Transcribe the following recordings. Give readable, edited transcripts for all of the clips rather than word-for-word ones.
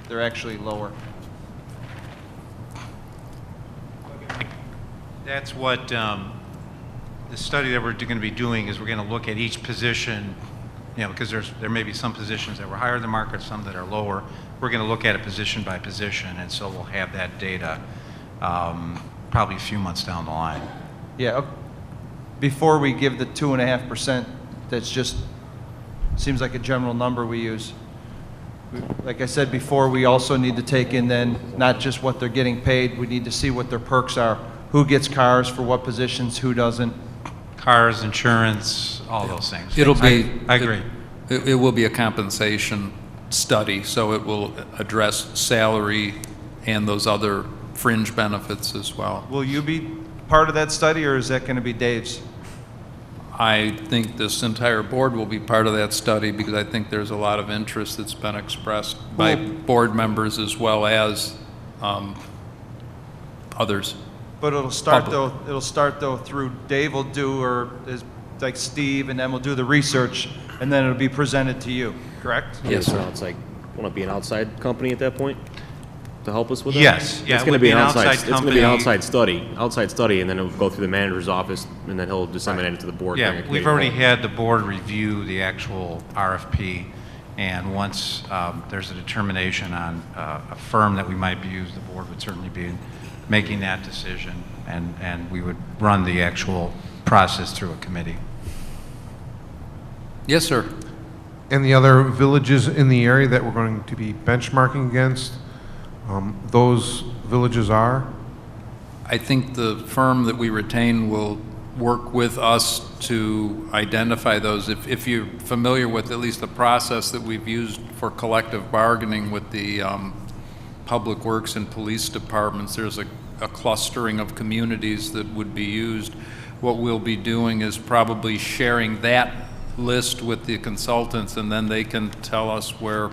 They're actually lower. That's what the study that we're going to be doing is we're going to look at each position, because there may be some positions that were higher than market, some that are lower. We're going to look at it position by position, and so we'll have that data probably a few months down the line. Yeah. Before we give the 2.5%, that's just seems like a general number we use. Like I said before, we also need to take in then not just what they're getting paid. We need to see what their perks are. Who gets cars for what positions? Who doesn't? Cars, insurance, all those things. It'll be. I agree. It will be a compensation study, so it will address salary and those other fringe benefits as well. Will you be part of that study, or is that going to be Dave's? I think this entire board will be part of that study because I think there's a lot of interest that's been expressed by board members as well as others. But it'll start though through Dave will do, or is like Steve, and then we'll do the research, and then it'll be presented to you, correct? Yes, sir. It's like, want to be an outside company at that point to help us with that? Yes. Yeah, It's it going to would be be an an outside. outside It's going to be an company. outside study, and then it'll go through the manager's office, and then he'll disseminate it to the board. during a Yeah, committee we've already vote. had the board review the actual RFP, and once there's a determination on a firm that we might be using, the board would certainly be making that decision, and we would run the actual process through a committee. Yes, sir. And the other villages in the area that we're going to be benchmarking against, those villages are? I think the firm that we retain will work with us to identify those. If you're familiar with at least the process that we've used for collective bargaining with the public works and police departments, there's a clustering of communities that would be used. What we'll be doing is probably sharing that list with the consultants, and then they can tell us what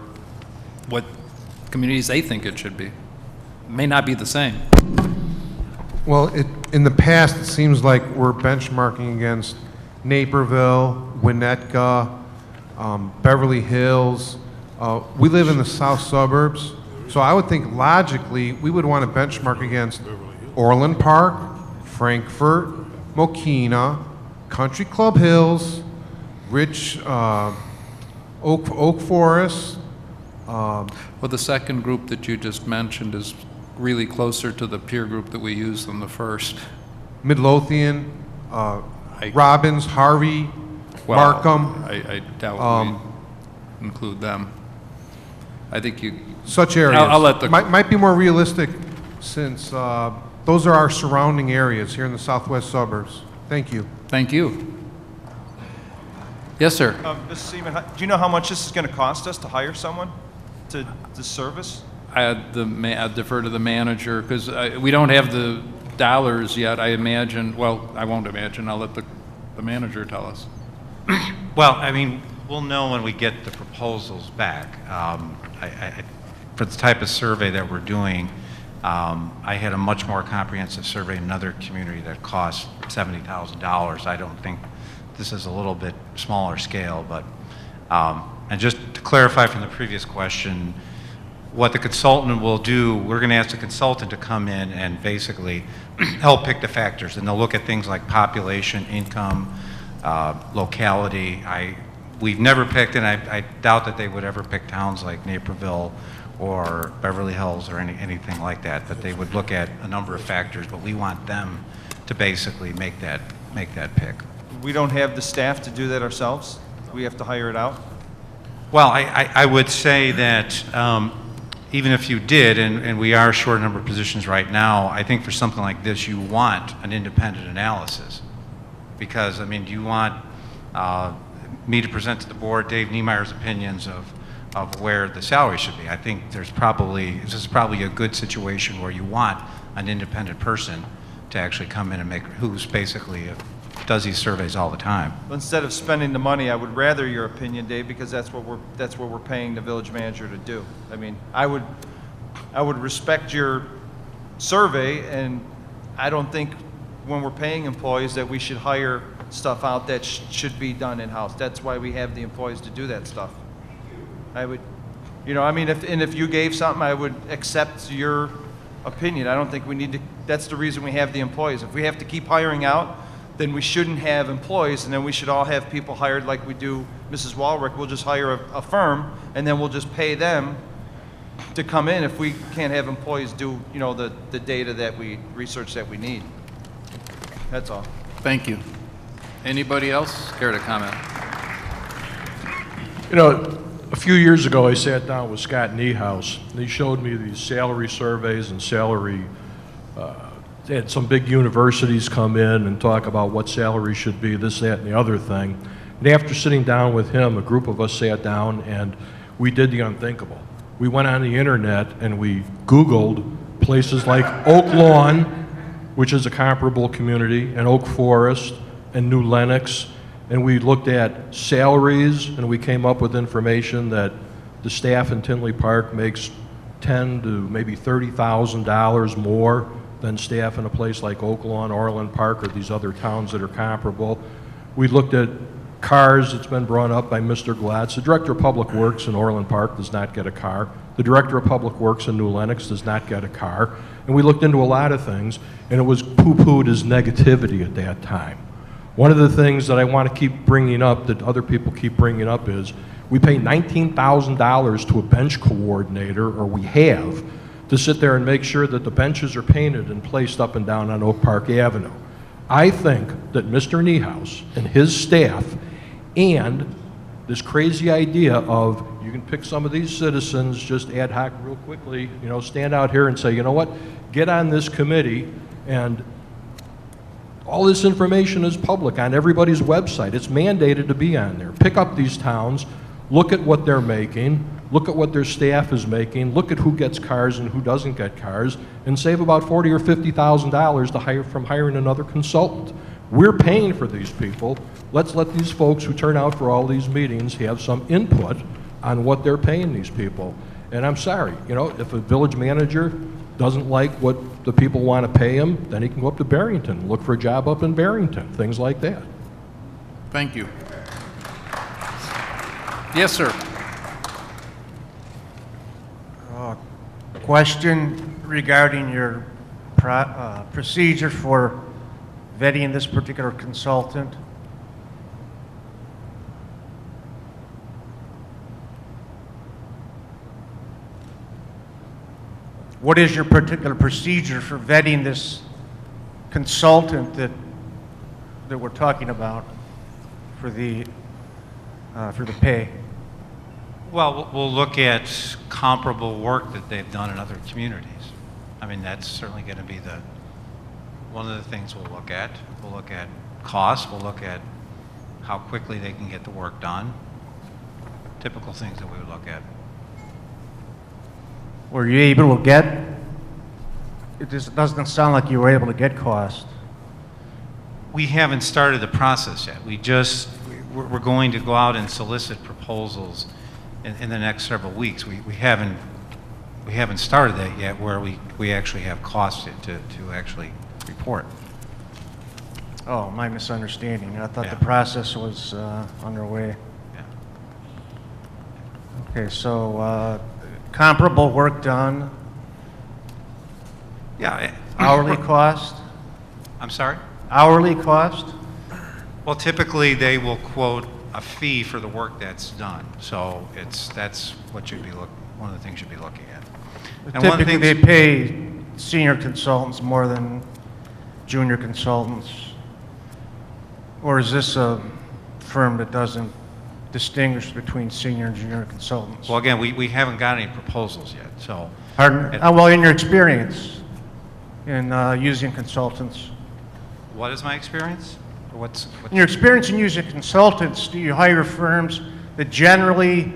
communities they think it should be. It may not be the same. Well, in the past, it seems like we're benchmarking against Naperville, Winnetka, Beverly Hills. We live in the south suburbs, so I would think logically we would want to benchmark against Orland Park, Frankfort, Mokina, Country Club Hills, Rich, Oak Forest. Well, the second group that you just mentioned is really closer to the peer group that we used than the first. Midlothian, Robbins, Harvey, Well, Markham, I doubt we include them. I think you. such areas. I'll let the. Might be more realistic since those are our surrounding areas here in the southwest suburbs. Thank you. Thank you. Yes, sir. Mr. Seaman, do you know how much this is going to cost us to hire someone to service? I'd defer to the manager because we don't have the dollars yet. I imagine. Well, I won't imagine. I'll let the manager tell us. Well, I mean, we'll know when we get the proposals back. For the type of survey that we're doing, I had a much more comprehensive survey in another community that cost $70,000. I don't think this is a little bit smaller scale, but and just to clarify from the previous question, what the consultant will do, we're going to ask the consultant to come in and basically help pick the factors, and they'll look at things like population, income, locality. We've never picked, and I doubt that they would ever pick towns like Naperville or Beverly Hills or anything like that, but they would look at a number of factors, but we want them to basically make that pick. We don't have the staff to do that ourselves? We have to hire it out? Well, I would say that even if you did, and we are short a number of positions right now, I think for something like this, you want an independent analysis. Because, I mean, do you want me to present to the board Dave Niemeyer's opinions of where the salary should be? I think this is probably a good situation where you want an independent person to actually come in and who's basically does these surveys all the time. Instead of spending the money, I would rather your opinion, Dave, because that's what we're paying the village manager to do. I mean, I would respect your survey, and I don't think when we're paying employees that we should hire stuff out that should be done in-house. That's why we have the employees to do that stuff. I would You know, I mean, if you gave something, I would accept your opinion. I don't think we need to, that's the reason we have the employees. If we have to keep hiring out, then we shouldn't have employees, and then we should all have people hired like we do Mrs. Walrick. We'll just hire a firm, and then we'll just pay them to come in if we can't have employees do, you know, the data that we, research that we need. That's all. Thank you. Anybody else care to comment? You know, a few years ago, I sat down with Scott Niehaus, and he showed me these salary surveys and salary, they had some big universities come in and talk about what salary should be, this, that, and the other thing. And after sitting down with him, a group of us sat down and we did the unthinkable. We went on the internet and we Googled places like Oak Lawn, which is a comparable community, and Oak Forest, and New Lenox, and we looked at salaries, and we came up with information that the staff in Tinley Park makes $10,000 to maybe $30,000 more than staff in a place like Oak Lawn, Orland Park, or these other towns that are comparable. We looked at cars. It's been brought up by Mr. Glatz. The Director of Public Works in Orland Park does not get a car. The Director of Public Works in New Lenox does not get a car. And we looked into a lot of things, and it was poo-pooed as negativity at that time. One of the things that I want to keep bringing up, that other people keep bringing up, is we pay $19,000 to a bench coordinator, or we have, to sit there and make sure that the benches are painted and placed up and down on Oak Park Avenue. I think that Mr. Niehaus and his staff, and this crazy idea of, you can pick some of these citizens just ad hoc real quickly, you know, stand out here and say, you know what, get on this committee, and all this information is public on everybody's website. It's mandated to be on there. Pick up these towns, look at what they're making, look at what their staff is making, look at who gets cars and who doesn't get cars, and save about $40,000 or $50,000 to hire from hiring another consultant. We're paying for these people. Let's let these folks who turn out for all these meetings have some input on what they're paying these people. And I'm sorry, you know, if a village manager doesn't like what the people want to pay him, then he can go up to Barrington, look for a job up in Barrington, things like that. Thank you. Yes, sir. Question regarding your procedure for vetting this particular consultant. What is your particular procedure for vetting this consultant that we're talking about for the pay? Well, we'll look at comparable work that they've done in other communities. I mean, that's certainly going to be one of the things we'll look at. We'll look at cost. We'll look at how quickly they can get the work done. Typical things that we would look at. Were you able to get, it just doesn't sound like you were able to get cost. We haven't started the process yet. We're going to go out and solicit proposals in the next several weeks. We haven't started that yet, where we actually have costs to actually report. Oh, my misunderstanding. I thought Yeah. the process was underway. Yeah. Okay, so comparable work done, Yeah. hourly cost? I'm sorry? Hourly cost? Well, typically they will quote a fee for the work that's done. So that's what one of the things you'd be looking at. And one of the Typically, things- they pay senior consultants more than junior consultants. Or is this a firm that doesn't distinguish between senior and junior consultants? Well, again, we haven't got any proposals yet, so. Pardon? Well, in your experience in using consultants, What is my experience? Or in your experience in using consultants, do you hire firms that generally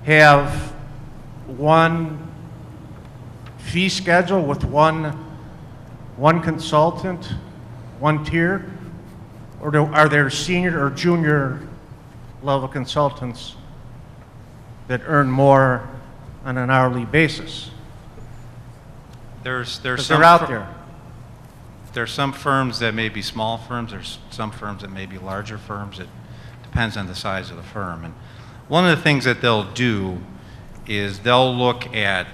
have one fee schedule with one consultant, one tier? Or are there senior or junior level consultants that earn more on an hourly basis? There's Because some they're out there. There's some firms that may be small firms. There's some firms that may be larger firms. It depends on the size of the firm. And one of the things that they'll do is they'll look at,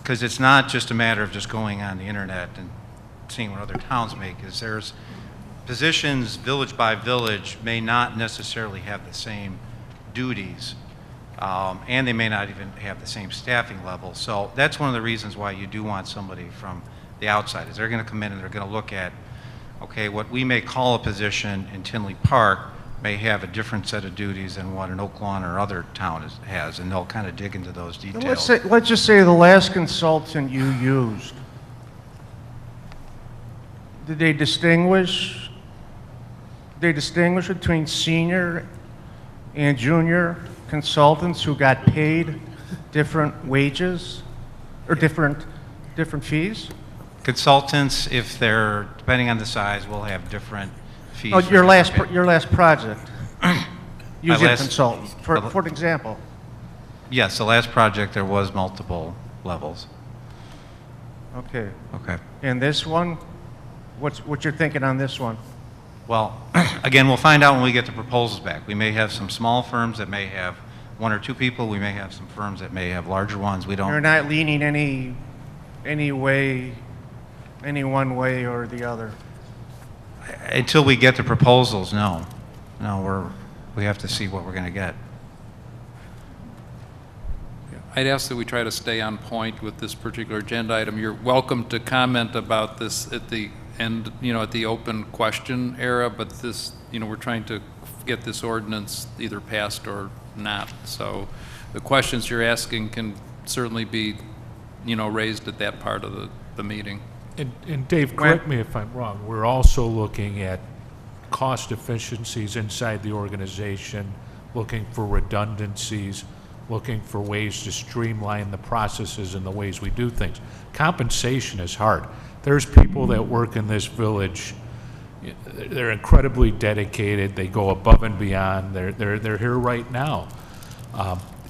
because it's not just a matter of just going on the internet and seeing what other towns make, is there's positions village by village may not necessarily have the same duties, and they may not even have the same staffing level. So that's one of the reasons why you do want somebody from the outside, is they're going to come in and they're going to look at, okay, what we may call a position in Tinley Park may have a different set of duties than what an Oak Lawn or other town has, and they'll kind of dig into those details. Let's just say the last consultant you used, did they distinguish between senior and junior consultants who got paid different wages or different fees? Consultants, if they're, depending on the size, will have different fees. Oh, for your last project, using a last- consultant, for example. Yes, the last project, there was multiple levels. Okay. Okay. And this one, what you're thinking on this one? Well, again, we'll find out when we get the proposals back. We may have some small firms that may have one or two people. We may have some firms that may have larger ones. We don't. You're not leaning any way, any one way or the other. Until we get the proposals, no. No, we have to see what we're going to get. I'd ask that we try to stay on point with this particular agenda item. You're welcome to comment about this at the end, at the open question era, but this, we're trying to get this ordinance either passed or not. So the questions you're asking can certainly be, raised at that part of the meeting. And Dave, correct me if I'm wrong, we're also looking at cost efficiencies inside the organization, looking for redundancies, looking for ways to streamline the processes and the ways we do things. Compensation is hard. There's people that work in this village, they're incredibly dedicated, they go above and beyond, they're here right now.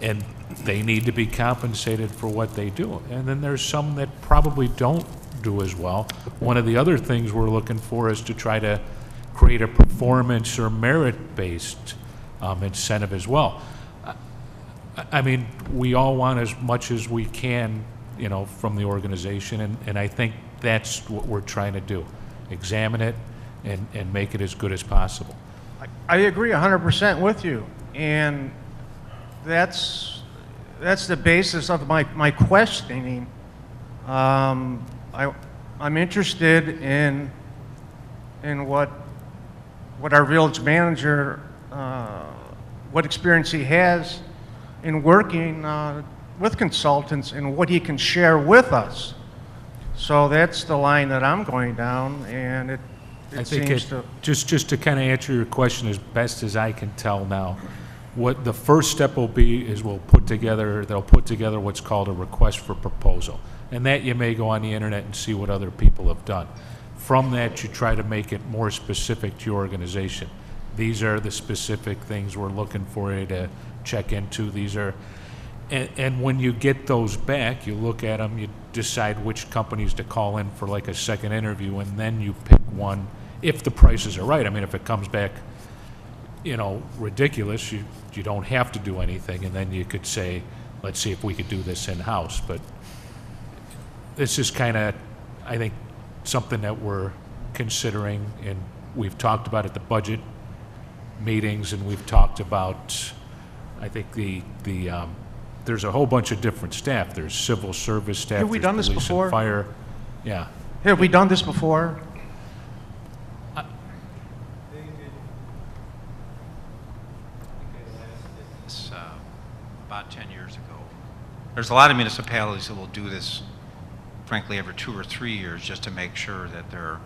And they need to be compensated for what they do. And then there's some that probably don't do as well. One of the other things we're looking for is to try to create a performance or merit-based incentive as well. I mean, we all want as much as we can, from the organization, and I think that's what we're trying to do. Examine it and make it as good as possible. I agree 100% with you, and that's the basis of my questioning. I'm interested in what our village manager, what experience he has in working with consultants and what he can share with us. So that's the line that I'm going down, and it I think seems to... just to kind of answer your question as best as I can tell now, what the first step will be is they'll put together what's called a request for proposal. And that you may go on the internet and see what other people have done. From that, you try to make it more specific to your organization. These are the specific things we're looking for you to check into. These are, and when you get those back, you look at them, you decide which companies to call in for like a second interview, and then you pick one if the prices are right. I mean, if it comes back, ridiculous, you don't have to do anything, and then you could say, let's see if we could do this in-house. But this is kind of, I think, something that we're considering, and we've talked about at the budget meetings, and we've talked about, I think there's a whole bunch of different staff. There's civil service staff. Have we done this there's police and before? Fire. Yeah. Have we done this before? This, about 10 years ago. There's a lot of municipalities that will do this, frankly, every 2 or 3 years just to make sure that they're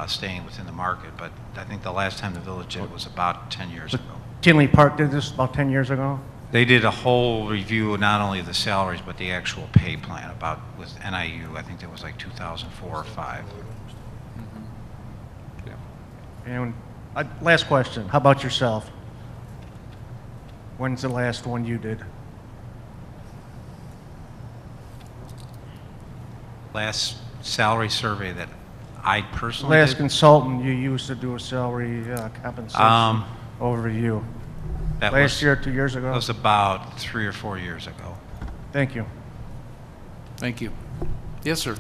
staying within the market. But I think the last time the village did it was about 10 years ago. Tinley Park did this about 10 years ago. They did a whole review, not only of the salaries, but the actual pay plan with NIU. I think that was like 2004 or 5. And last question, how about yourself? When's the last one you did? Last salary survey that I personally Last did. consultant you used to do a salary compensation overview. That Last was, year, 2 years That ago? was about 3 or 4 years ago. Thank you. Thank you. Yes, sir.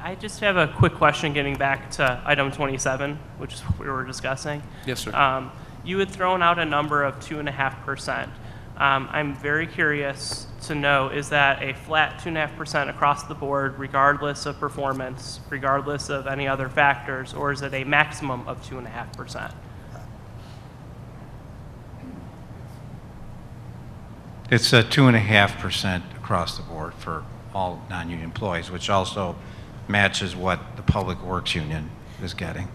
I just have a quick question getting back to item 27, which is what we were discussing. Yes, sir. You had thrown out a number of 2.5%. I'm very curious to know, is that a flat 2.5% across the board, regardless of performance, regardless of any other factors, or is it a maximum of 2.5%? It's a 2.5% across the board for all non-union employees, which also matches what the Public Works Union is getting.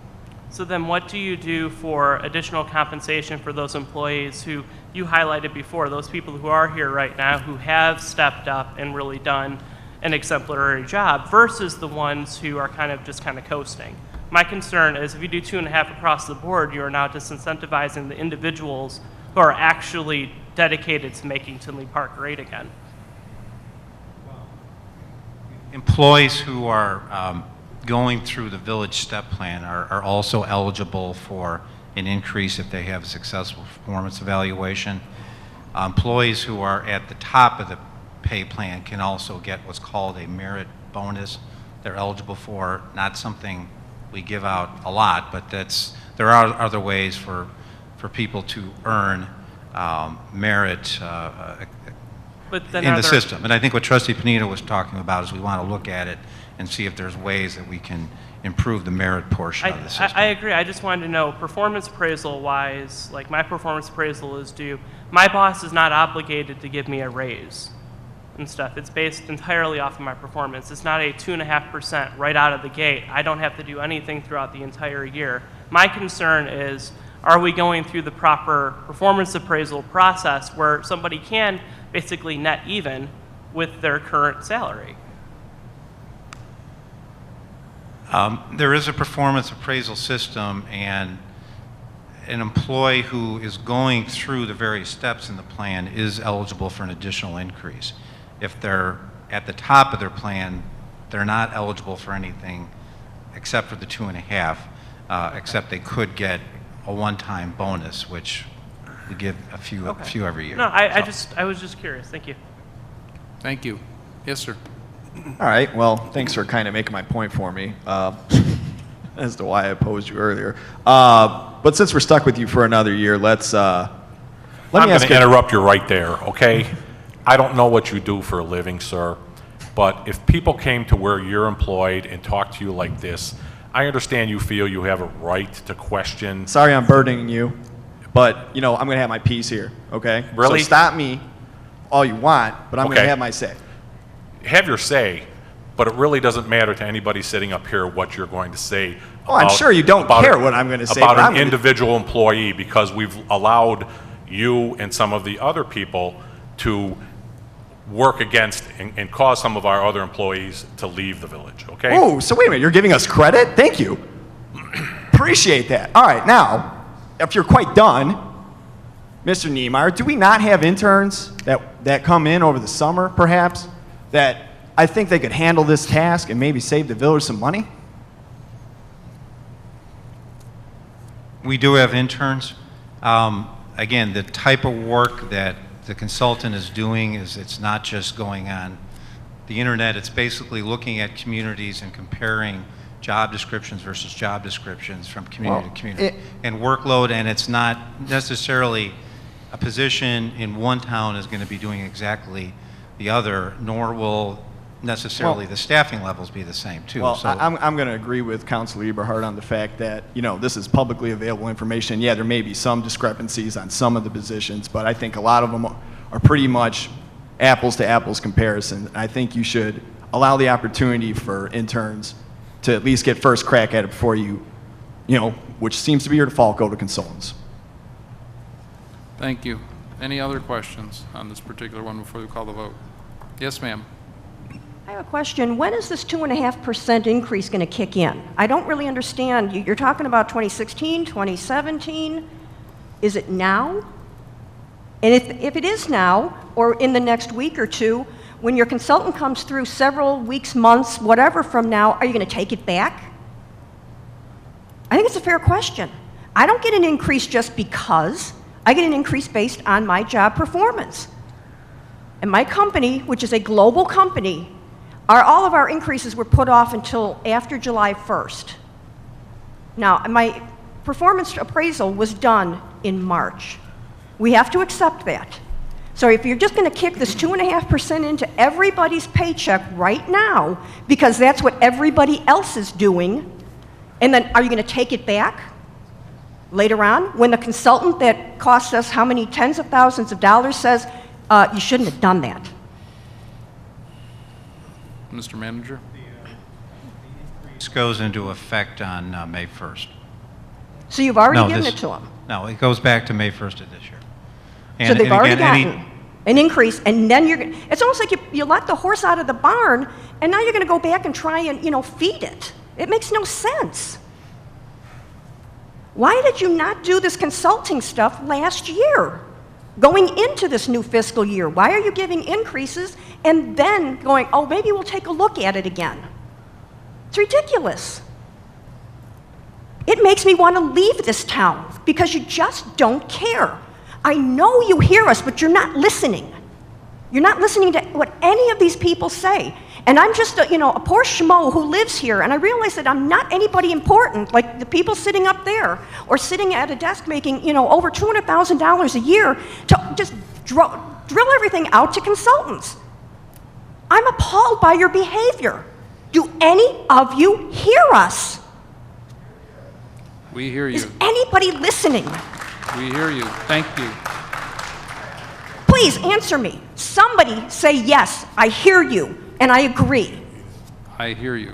So then what do you do for additional compensation for those employees who you highlighted before, those people who are here right now who have stepped up and really done an exemplary job versus the ones who are kind of coasting? My concern is if you do 2.5 across the board, you are now disincentivizing the individuals who are actually dedicated to making Tinley Park great again. Employees who are going through the village step plan are also eligible for an increase if they have a successful performance evaluation. Employees who are at the top of the pay plan can also get what's called a merit bonus. They're eligible for, not something we give out a lot, but there are other ways for people to earn merit But then in are the there- system. And I think what Trustee Panino was talking about is we want to look at it and see if there's ways that we can improve the merit portion of the system. I agree. I just wanted to know, performance appraisal wise, like my performance appraisal is due. My boss is not obligated to give me a raise and stuff. It's based entirely off of my performance. It's not a 2.5% right out of the gate. I don't have to do anything throughout the entire year. My concern is, are we going through the proper performance appraisal process where somebody can basically net even with their current salary? There is a performance appraisal system, and an employee who is going through the various steps in the plan is eligible for an additional increase. If they're at the top of their plan, they're not eligible for anything except for the 2.5, except they could get a one-time bonus, which we give a few every year. No, I was just curious. Thank you. Thank you. Yes, sir. All right, well, thanks for kind of making my point for me as to why I opposed you earlier. But since we're stuck with you for another year, let me I'm going ask to interrupt you right there, okay? I don't know what you do for a living, sir, but if people came to where you're employed and talked to you like this, I understand you feel you have a right to question. Sorry I'm burdening you, but, I'm going to have my piece here, okay? Really? So stop me all you want, but I'm going to Okay. have my say. Have your say, but it really doesn't matter to anybody sitting up here what you're going to say. Oh, I'm sure you don't care what I'm going to say, About but I'm an gonna- individual employee, because we've allowed you and some of the other people to work against and cause some of our other employees to leave the village, okay? Oh, so wait a minute, you're giving us credit? Thank you. Appreciate that. All right, now, if you're quite done, Mr. Niemeyer, do we not have interns that come in over the summer, perhaps, that I think they could handle this task and maybe save the village some money? We do have interns. Again, the type of work that the consultant is doing is it's not just going on the internet. It's basically looking at communities and comparing job descriptions versus job descriptions from community to community. And workload, and it's not necessarily a position in one town is going to be doing exactly the other, nor will necessarily the staffing levels be the same too. Well, So- I'm going to agree with Councilor Eberhard on the fact that, this is publicly available information. Yeah, there may be some discrepancies on some of the positions, but I think a lot of them are pretty much apples to apples comparison. I think you should allow the opportunity for interns to at least get first crack at it before you, which seems to be your default, go to consultants. Thank you. Any other questions on this particular one before we call the vote? Yes, ma'am. I have a question. When is this 2.5% increase going to kick in? I don't really understand. You're talking about 2016, 2017. Is it now? And if it is now, or in the next week or two, when your consultant comes through several weeks, months, whatever from now, are you going to take it back? I think it's a fair question. I don't get an increase just because. I get an increase based on my job performance. And my company, which is a global company, all of our increases were put off until after July 1st. Now, my performance appraisal was done in March. We have to accept that. So if you're just going to kick this 2.5% into everybody's paycheck right now, because that's what everybody else is doing, and then are you going to take it back later on when the consultant that costs us how many tens of thousands of dollars says, you shouldn't have done that? Mr. Manager? This goes into effect on May 1st. So you've already No, given this- it to them. No, it goes back to May 1st of this year. So they've already again, gotten an increase, and then it's almost like you let the horse out of the barn, and now you're going to go back and try and, feed it. It makes no sense. Why did you not do this consulting stuff last year, going into this new fiscal year? Why are you giving increases and then going, oh, maybe we'll take a look at it again? It's ridiculous. It makes me want to leave this town because you just don't care. I know you hear us, but you're not listening. You're not listening to what any of these people say. And I'm just a poor schmo who lives here, and I realize that I'm not anybody important, like the people sitting up there, or sitting at a desk making, over $200,000 a year to just drill everything out to consultants. I'm appalled by your behavior. Do any of you hear us? We hear you. Is anybody listening? We hear you. Thank you. Please answer me. Somebody say, yes, I hear you, and I agree. I hear you.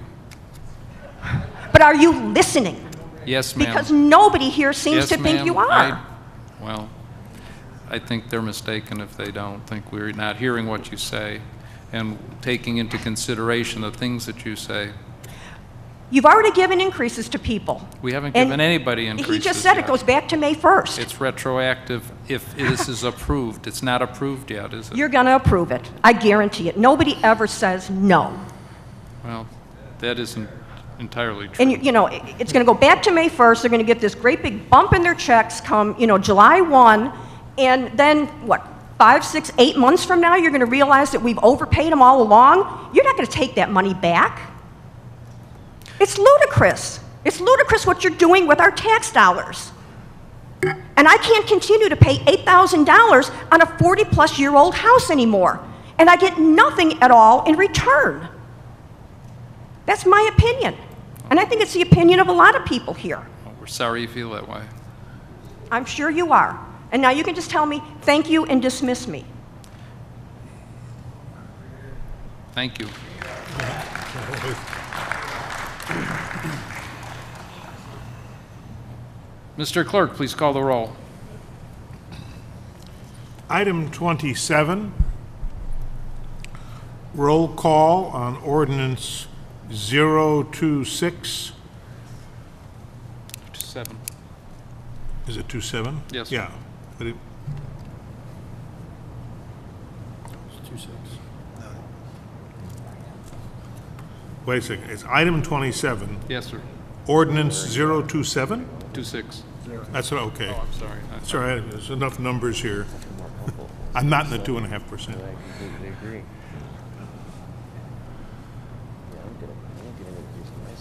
But are you listening? Yes, ma'am. Because nobody here seems Yes, to think ma'am. you are. I think they're mistaken if they don't think we're not hearing what you say and taking into consideration the things that you say. You've already given increases to people. We haven't And given anybody increases He just said yet. it goes back to May 1st. It's retroactive if this is approved. It's not approved yet, is it? You're going to approve it. I guarantee it. Nobody ever says no. Well, that isn't entirely true. And, it's going to go back to May 1st. They're going to get this great big bump in their checks come, July 1. And then, 5, 6, 8 months from now, you're going to realize that we've overpaid them all along? You're not going to take that money back. It's ludicrous. It's ludicrous what you're doing with our tax dollars. And I can't continue to pay $8,000 on a 40-plus-year-old house anymore. And I get nothing at all in return. That's my opinion. And I think it's the opinion of a lot of people here. Well, we're sorry you feel that way. I'm sure you are. And now you can just tell me, thank you, and dismiss me. Thank you. Mr. Clerk, please call the roll. Item 27, roll call on ordinance 026. 7. Is it 27? Yes. Yeah. But wait a second. It's item 27, Yes, sir. ordinance 027? 26. That's what, okay. Oh, I'm sorry. That's all right. There's enough numbers here. I'm not in the 2.5%.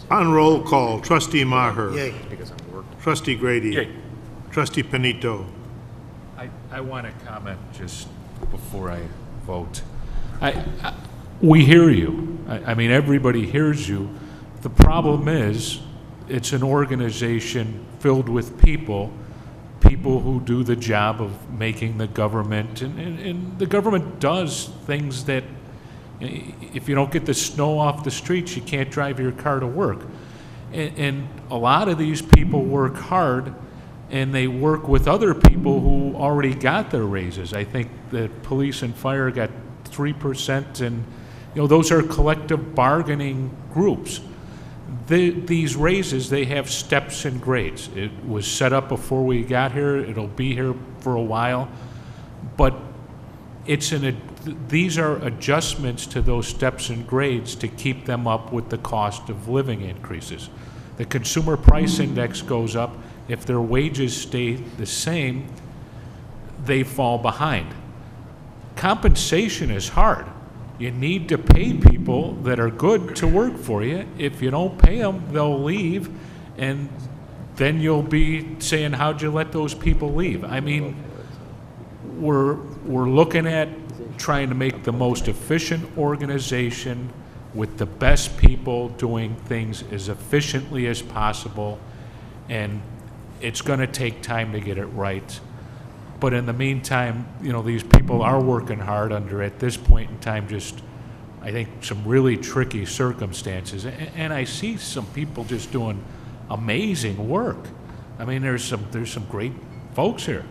On roll call, trustee Maher. Yay. Trustee Grady. Yay. Trustee Panito. I want to comment just before I vote. We hear you. I mean, everybody hears you. The problem is, it's an organization filled with people who do the job of making the government, and the government does things that, if you don't get the snow off the streets, you can't drive your car to work. And a lot of these people work hard, and they work with other people who already got their raises. I think that police and fire got 3%, and those are collective bargaining groups. These raises, they have steps and grades. It was set up before we got here. It'll be here for a while, but these are adjustments to those steps and grades to keep them up with the cost of living increases. The consumer price index goes up. If their wages stay the same, they fall behind. compensation is hard. You need to pay people that are good to work for you. If you don't pay them, they'll leave, and then you'll be saying, how'd you let those people leave? I mean, we're looking at trying to make the most efficient organization with the best people doing things as efficiently as possible, and it's going to take time to get it right. But in the meantime, you know, these people are working hard under, at this point in time, just, I think, some really tricky circumstances. And I see some people just doing amazing work. I mean, there's some great folks here,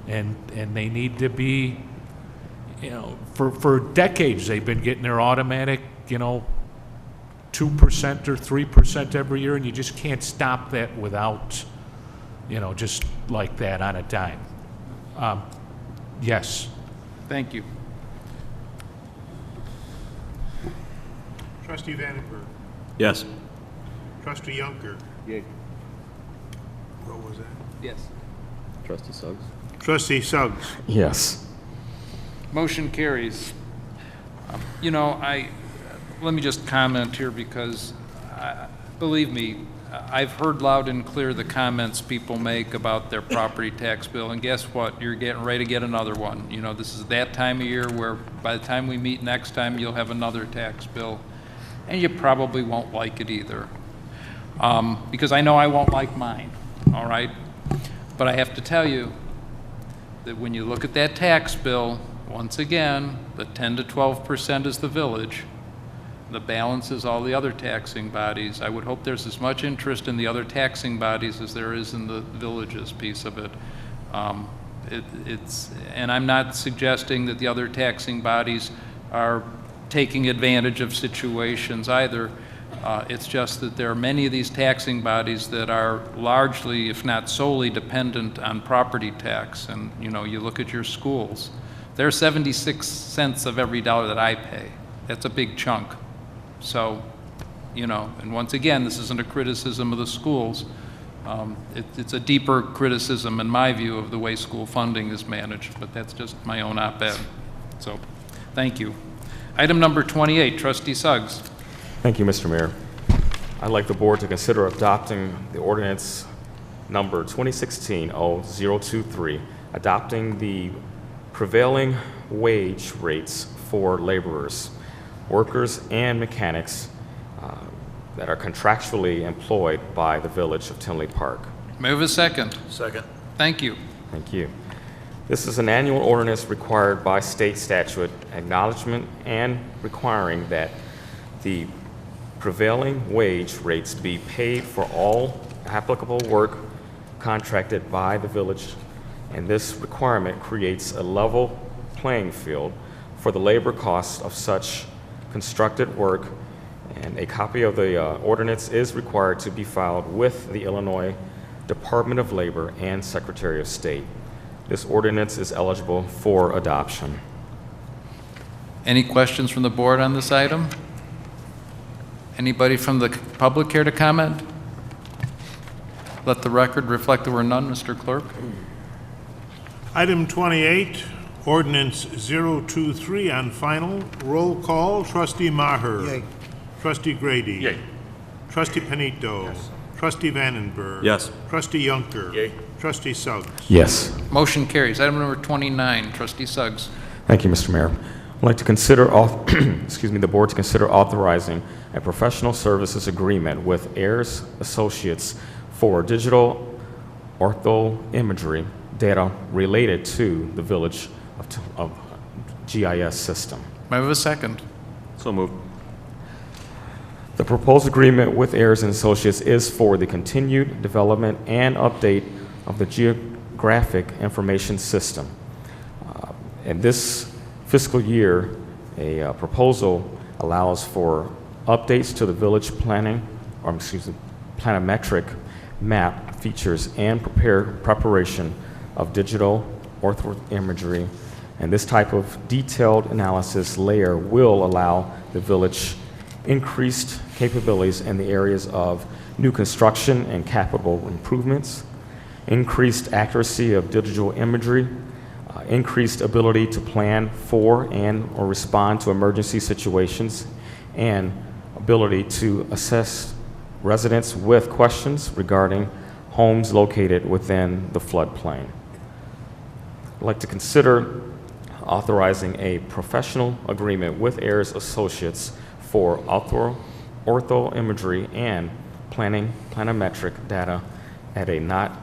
and they need to be, you know, for decades they've been getting their automatic, you know, 2% or 3% every year, and you just can't stop that without, you know, just like that on a dime. Yes. Thank you. Trustee Vandenberg. Yes. Trustee Yunker. Yay. What was that? Yes. Trustee Suggs? Trustee Suggs. Yes. Motion carries. You know, let me just comment here because, believe me, I've heard loud and clear the comments people make about their property tax bill, and guess what? You're getting ready to get another one. You know, this is that time of year where by the time we meet next time, you'll have another tax bill, and you probably won't like it either. Because I know I won't like mine, all right? But I have to tell you that when you look at that tax bill, once again, the 10 to 12% is the village. The balance is all the other taxing bodies. I would hope there's as much interest in the other taxing bodies as there is in the village's piece of it. And I'm not suggesting that the other taxing bodies are taking advantage of situations either. It's just that there are many of these taxing bodies that are largely, if not solely, dependent on property tax. And you know, you look at your schools, they're 76 cents of every dollar that I pay. That's a big chunk. So, you know, and once again, this isn't a criticism of the schools. It's a deeper criticism, in my view, of the way school funding is managed, but that's just my own op-ed. So, thank you. Item number 28, Trustee Suggs. Thank you, Mr. Mayor. I'd like the board to consider adopting the ordinance number 2016-0023, adopting the prevailing wage rates for laborers, workers, and mechanics that are contractually employed by the village of Tinley Park. Move a second. Second. Thank you. Thank you. This is an annual ordinance required by state statute, acknowledgement and requiring that the prevailing wage rates be paid for all applicable work contracted by the village, and this requirement creates a level playing field for the labor costs of such constructed work, and a copy of the ordinance is required to be filed with the Illinois Department of Labor and Secretary of State. This ordinance is eligible for adoption. Any questions from the board on this item? Anybody from the public care to comment? Let the record reflect there were none, Mr. Clerk. Item 28, ordinance 023 on final. Roll call, Trustee Maher. Yay. Trustee Grady. Yay. Trustee Panito. Yes. Trustee Vandenberg. Yes. Trustee Yunker. Yay. Trustee Suggs. Yes. Motion carries. Item number 29, Trustee Suggs. Thank you, Mr. Mayor. I'd like to consider, the board to consider authorizing a professional services agreement with Ayers Associates for digital orthoimagery data related to the Village of GIS system. May I have a second? So moved. The proposed agreement with Ayers and Associates is for the continued development and update of the geographic information system. In this fiscal year, a proposal allows for updates to the village planimetric map features and preparation of digital orthoimagery. And this type of detailed analysis layer will allow the village increased capabilities in the areas of new construction and capital improvements, increased accuracy of digital imagery, increased ability to plan for and or respond to emergency situations, and ability to assess residents with questions regarding homes located within the floodplain. I'd like to consider authorizing a professional agreement with Ayers Associates for ortho imagery and planimetric data at a not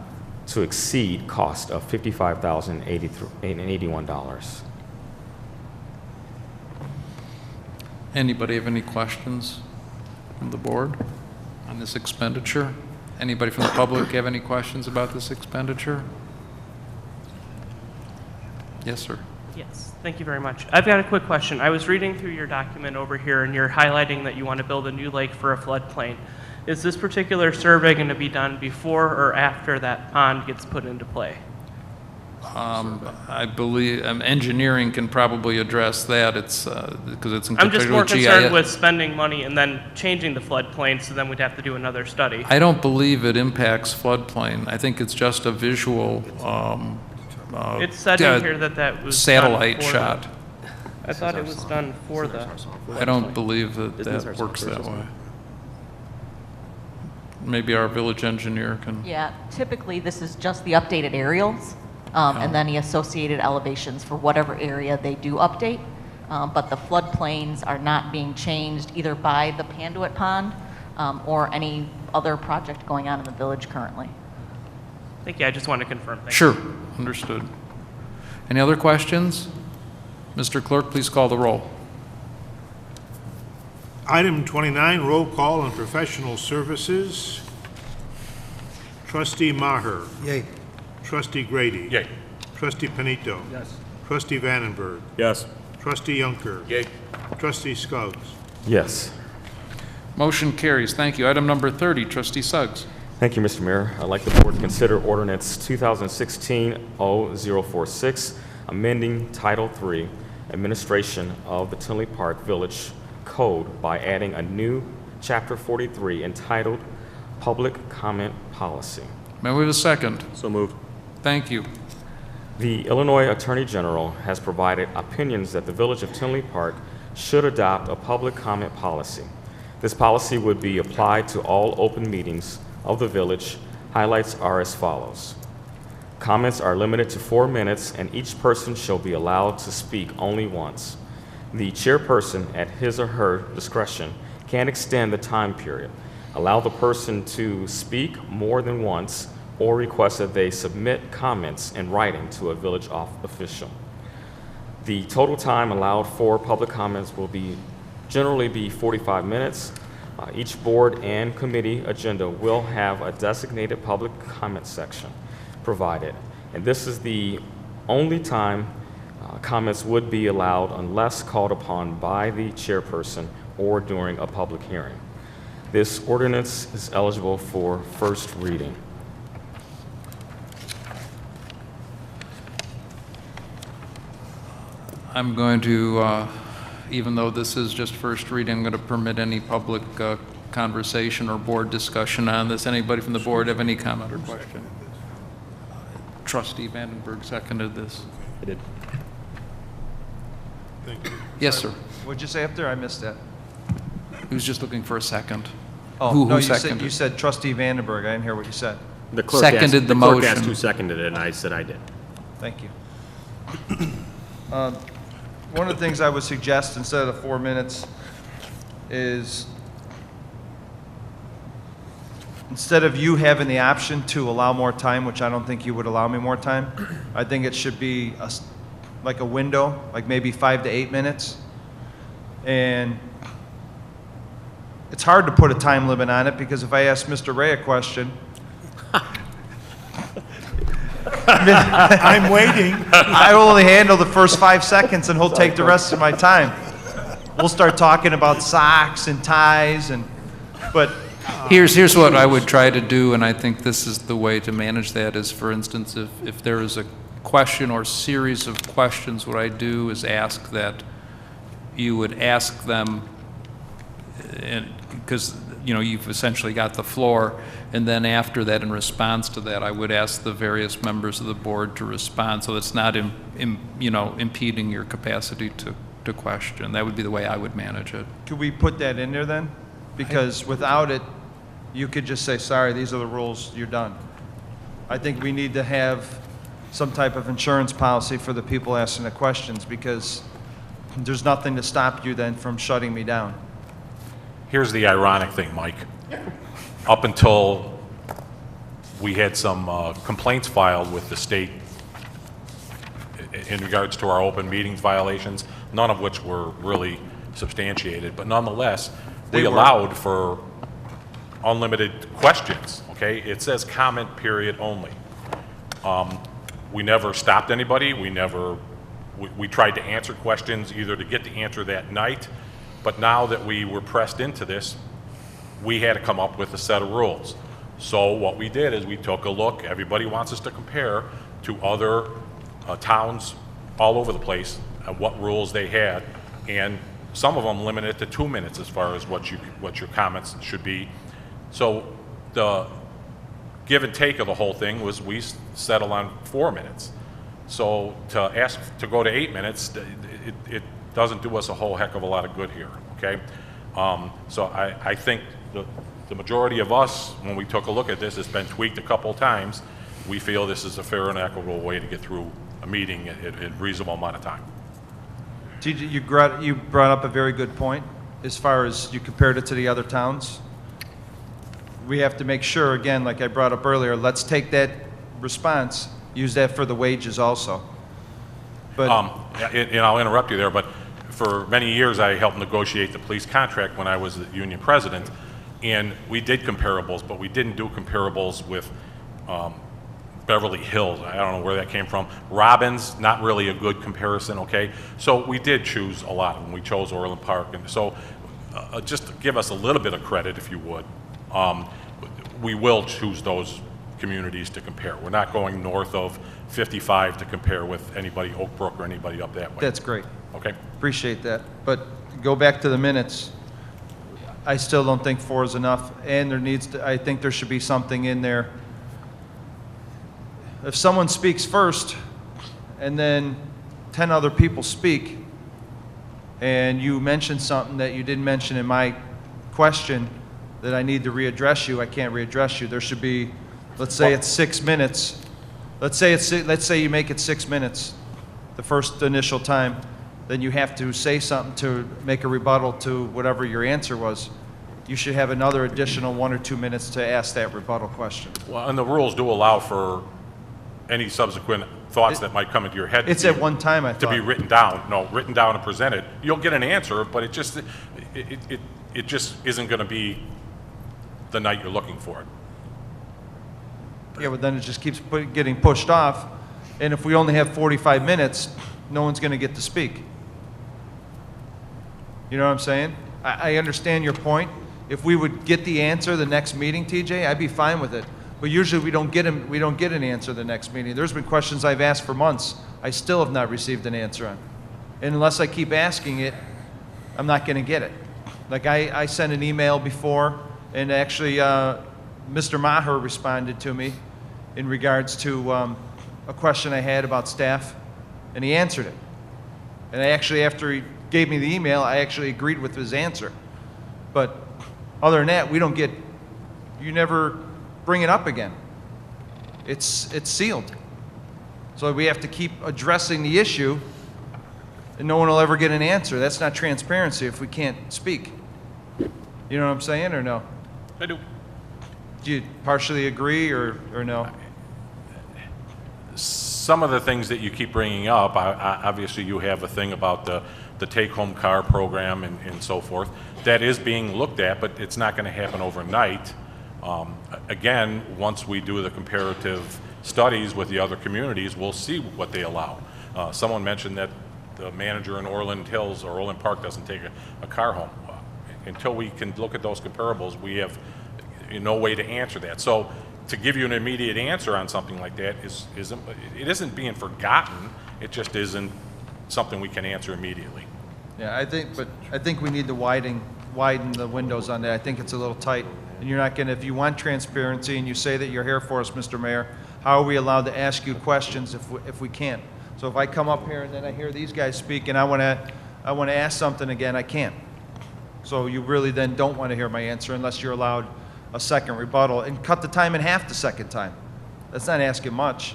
to exceed cost of $55,081. Anybody have any questions from the board on this expenditure? Anybody from the public have any questions about this expenditure? Yes, sir. Yes, thank you very much. I've got a quick question. I was reading through your document over here, and you're highlighting that you want to build a new lake for a floodplain. Is this particular survey going to be done before or after that pond gets put into play? I believe engineering can probably address that. It's because it's in I'm just more GIS. concerned with spending money and then changing the floodplain, so then we'd have to do another study. I don't believe it impacts floodplain. I think it's just a visual. It said in here that that was satellite done for shot. I thought it was done for the. I don't believe that that works that way. Maybe our village engineer can. Yeah, typically this is just the updated aerials, and then the associated elevations for whatever area they do update. But the floodplains are not being changed either by the Panduit Pond or any other project going on in the village currently. Thank you. I just want to confirm. Thank Sure, you. understood. Any other questions? Mr. Clerk, please call the roll. Item 29, roll call on professional services. Trustee Maher. Yay. Trustee Grady. Yay. Trustee Panito. Yes. Trustee Vandenberg. Yes. Trustee Yunker. Yay. Trustee Scuggs. Yes. Motion carries. Thank you. Item number 30, Trustee Suggs. Thank you, Mr. Mayor. I'd like the board to consider ordinance 2016-0046, amending Title III, Administration of the Tinley Park Village Code by adding a new Chapter 43 entitled Public Comment Policy. May we have a second? So moved. Thank you. The Illinois Attorney General has provided opinions that the Village of Tinley Park should adopt a public comment policy. This policy would be applied to all open meetings of the village. Highlights are as follows. Comments are limited to 4 minutes, and each person shall be allowed to speak only once. The chairperson, at his or her discretion, can extend the time period, allow the person to speak more than once, or request that they submit comments in writing to a village official. The total time allowed for public comments will generally be 45 minutes. Each board and committee agenda will have a designated public comment section provided, and this is the only time comments would be allowed unless called upon by the chairperson or during a public hearing. This ordinance is eligible for first reading. I'm going to, even though this is just first reading, I'm going to permit any public conversation or board discussion on this. Anybody from the board have any comment or question? Trustee Vandenberg seconded this. I did. Thank you. Yes, sir. What'd you say up there? I missed that. He was just looking for a second. Oh, Who no, seconded? you said Trustee Vandenberg. I didn't hear what you said. The clerk Seconded asked, the clerk motion. asked who seconded it, and I said I did. Thank you. One of the things I would suggest instead of the 4 minutes is instead of you having the option to allow more time, which I don't think you would allow me more time, I think it should be like a window, like maybe 5 to 8 minutes. And it's hard to put a time limit on it because if I ask Mr. Ray a question, I'm waiting. I will only handle the first 5 seconds and he'll take the rest of my time. We'll start talking about socks and ties but Here's what I would try to do, and I think this is the way to manage that is, for instance, if there is a question or series of questions, what I do is ask that you would ask them, because you've essentially got the floor, and then after that, in response to that, I would ask the various members of the board to respond, so it's not, impeding your capacity to question. That would be the way I would manage it. Could we put that in there then? Because without it, you could just say, sorry, these are the rules, you're done. I think we need to have some type of insurance policy for the people asking the questions, because there's nothing to stop you then from shutting me down. Here's the ironic thing, Mike. Up until we had some complaints filed with the state in regards to our open meetings violations, none of which were really substantiated, but nonetheless, we allowed for unlimited questions, okay? It says comment period only. We never stopped anybody. We tried to answer questions either to get the answer that night, but now that we were pressed into this, we had to come up with a set of rules. So what we did is we took a look. Everybody wants us to compare to other towns all over the place and what rules they had, and some of them limit it to 2 minutes as far as what your comments should be. So the give and take of the whole thing was we settled on 4 minutes. So to ask to go to 8 minutes, it doesn't do us a whole heck of a lot of good here, okay? So I think the majority of us, when we took a look at this, it's been tweaked a couple of times. We feel this is a fair and equitable way to get through a meeting in a reasonable amount of time. TJ, you brought up a very good point as far as you compared it to the other towns. We have to make sure, again, like I brought up earlier, let's take that response, use that for the wages also. But and I'll interrupt you there, but for many years I helped negotiate the police contract when I was the union president, and we did comparables, but we didn't do comparables with Beverly Hills. I don't know where that came from. Robbins, not really a good comparison, okay? So we did choose a lot when we chose Orland Park, and so just to give us a little bit of credit, if you would, we will choose those communities to compare. We're not going north of 55 to compare with anybody, Oak Brook or anybody up that way. that's great. Okay? Appreciate that. But go back to the minutes. I still don't think 4 is enough, and I think there should be something in there. If someone speaks first, and then 10 other people speak, and you mention something that you didn't mention in my question that I need to readdress you, I can't readdress you. There should be, let's say it's 6 minutes. Let's say you make it 6 minutes, the first initial time. Then you have to say something to make a rebuttal to whatever your answer was. You should have another additional 1 or 2 minutes to ask that rebuttal question. Well, and the rules do allow for any subsequent thoughts that might come into your head. It's at one time, I to thought. be written down. No, written down and presented. You'll get an answer, but it just isn't going to be the night you're looking for it. Yeah, but then it just keeps getting pushed off, and if we only have 45 minutes, no one's going to get to speak. You know what I'm saying? I understand your point. If we would get the answer the next meeting, TJ, I'd be fine with it. But usually we don't get an answer the next meeting. There's been questions I've asked for months, I still have not received an answer on. And unless I keep asking it, I'm not going to get it. Like I sent an email before, and actually Mr. Maher responded to me in regards to a question I had about staff, and he answered it. And I actually, after he gave me the email, I actually agreed with his answer. But other than that, you never bring it up again. It's sealed. So we have to keep addressing the issue, and no one will ever get an answer. That's not transparency if we can't speak. You know what I'm saying, or no? I do. Do you partially agree, or no? Some of the things that you keep bringing up, obviously you have a thing about the take-home car program and so forth. That is being looked at, but it's not going to happen overnight. Again, once we do the comparative studies with the other communities, we'll see what they allow. Someone mentioned that the manager in Orland Hills or Orland Park doesn't take a car home. Until we can look at those comparables, we have no way to answer that. So to give you an immediate answer on something like that isn't being forgotten. It just isn't something we can answer immediately. Yeah, I think we need to widen widen the windows on that. I think it's a little tight. And you're not going to, if you want transparency and you say that you're here for us, Mr. Mayor, how are we allowed to ask you questions if we can't? So if I come up here and then I hear these guys speak and I want to ask something again, I can't. So you really then don't want to hear my answer unless you're allowed a second rebuttal and cut the time in half the second time. That's not asking much.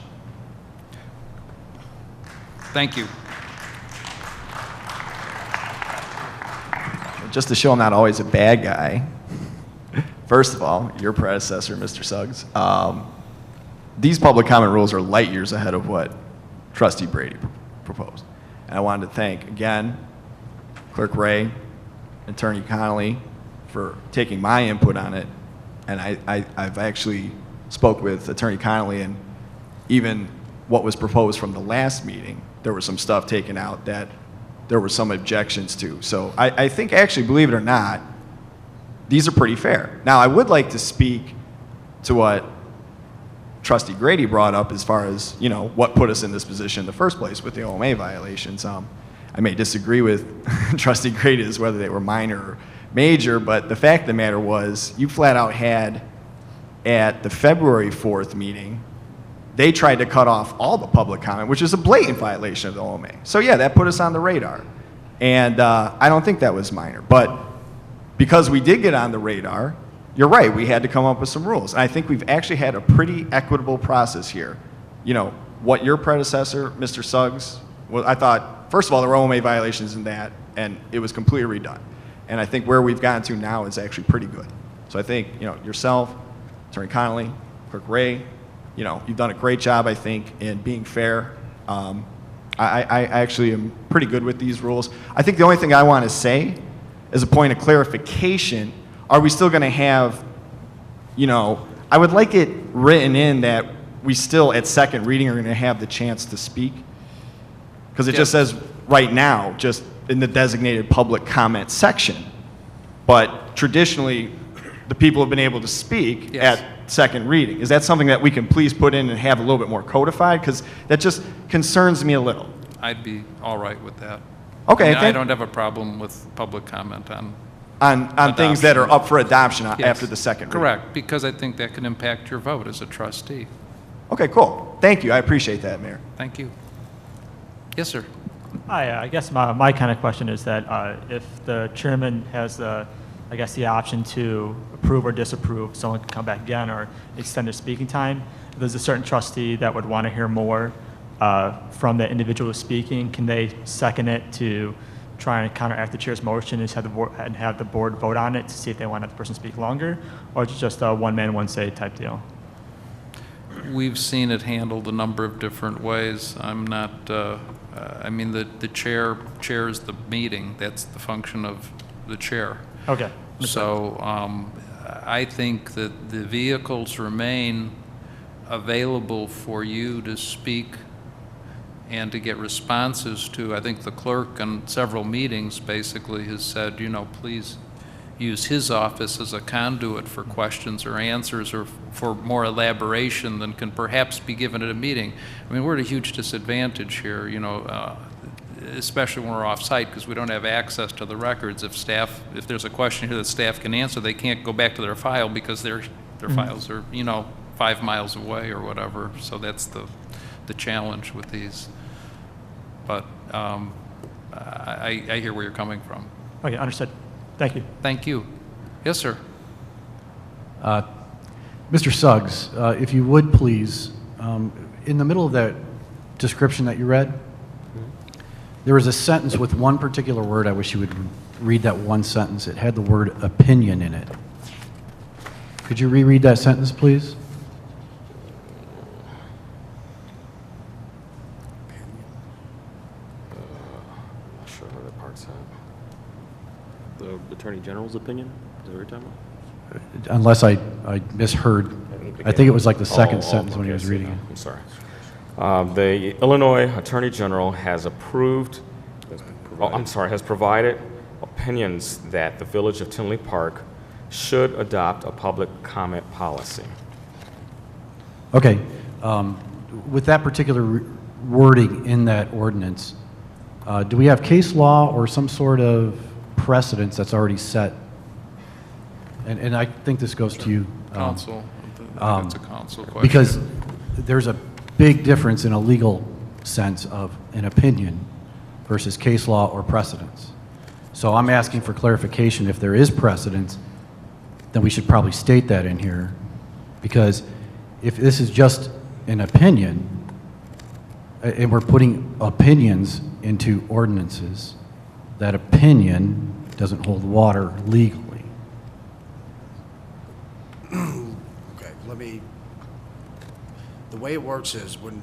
Thank you. Just to show I'm not always a bad guy, first of all, your predecessor, Mr. Suggs, these public comment rules are light years ahead of what Trustee Brady proposed. And I wanted to thank, again, Clerk Ray, Attorney Connolly, for taking my input on it. And I've actually spoke with Attorney Connolly, and even what was proposed from the last meeting, there was some stuff taken out that there were some objections to. So I think, actually, believe it or not, these are pretty fair. Now, I would like to speak to what Trustee Grady brought up as far as, you know, what put us in this position in the first place with the OMA violations. I may disagree with Trustee Grady as whether they were minor or major, but the fact of the matter was, you flat out had, at the February 4th meeting, they tried to cut off all the public comment, which is a blatant violation of the OMA. So yeah, that put us on the radar. And I don't think that was minor. But because we did get on the radar, you're right, we had to come up with some rules. And I think we've actually had a pretty equitable process here. You know, what your predecessor, Mr. Suggs, well, I thought, first of all, there were OMA violations in that, and it was completely redone. And I think where we've gotten to now is actually pretty good. So I think, you know, yourself, Attorney Connolly, Clerk Ray, you know, you've done a great job, I think, in being fair. I actually am pretty good with these rules. I think the only thing I want to say, as a point of clarification, are we still going to have, you know, I would like it written in that we still, at second reading, are going to have the chance to speak? Because it just says right now, just in the designated public comment section. But traditionally, the people have been able to speak at second reading. Is that something that we can please put in and have a little bit more codified? Because that just concerns me a little. I'd be all right with that. Okay. I don't have a problem with public comment on things that are up for adoption after the second reading. Correct, because I think that can impact your vote as a trustee. Okay, cool. Thank you. I appreciate that, Mayor. Thank you. Yes, sir. Hi, I guess my kind of question is that if the chairman has the option to approve or disapprove, someone can come back again or extend their speaking time. If there's a certain trustee that would want to hear more from the individual speaking, can they second it to try and counteract the chair's motion and have the board vote on it to see if they want to have the person speak longer, or is it just a one man, one say type deal? We've seen it handled a number of different ways. I'm not, I mean, the chair chairs the meeting. That's the function of the chair. Okay. So I think that the vehicles remain available for you to speak and to get responses to. I think the clerk on several meetings basically has said, you know, please use his office as a conduit for questions or answers or for more elaboration than can perhaps be given at a meeting. I mean, we're at a huge disadvantage here, you know, especially when we're off-site because we don't have access to the records. If there's a question here that staff can answer, they can't go back to their file because their files are, you know, 5 miles away or whatever. So that's the challenge with these. But I hear where you're coming from. Okay, understood. Thank you. Thank you. Yes, sir. Mr. Suggs, if you would please, in the middle of that description that you read, there was a sentence with one particular word. I wish you would read that one sentence. It had the word opinion in it. Could you reread that sentence, please? I'm not sure where that part's at. The Attorney General's opinion? Is that what you're talking about? Unless I misheard. I think it was like the second sentence when he was reading it. I'm sorry. The Illinois Attorney General has approved, has provided opinions that the Village of Tinley Park should adopt a public comment policy. Okay. With that particular wording in that ordinance, do we have case law or some sort of precedence that's already set and I think this goes to you. Counsel, I think it's a counsel question. Because there's a big difference in a legal sense of an opinion versus case law or precedence. So I'm asking for clarification. If there is precedence, then we should probably state that in here. Because if this is just an opinion, and we're putting opinions into ordinances, that opinion doesn't hold water legally. Okay, the way it works is when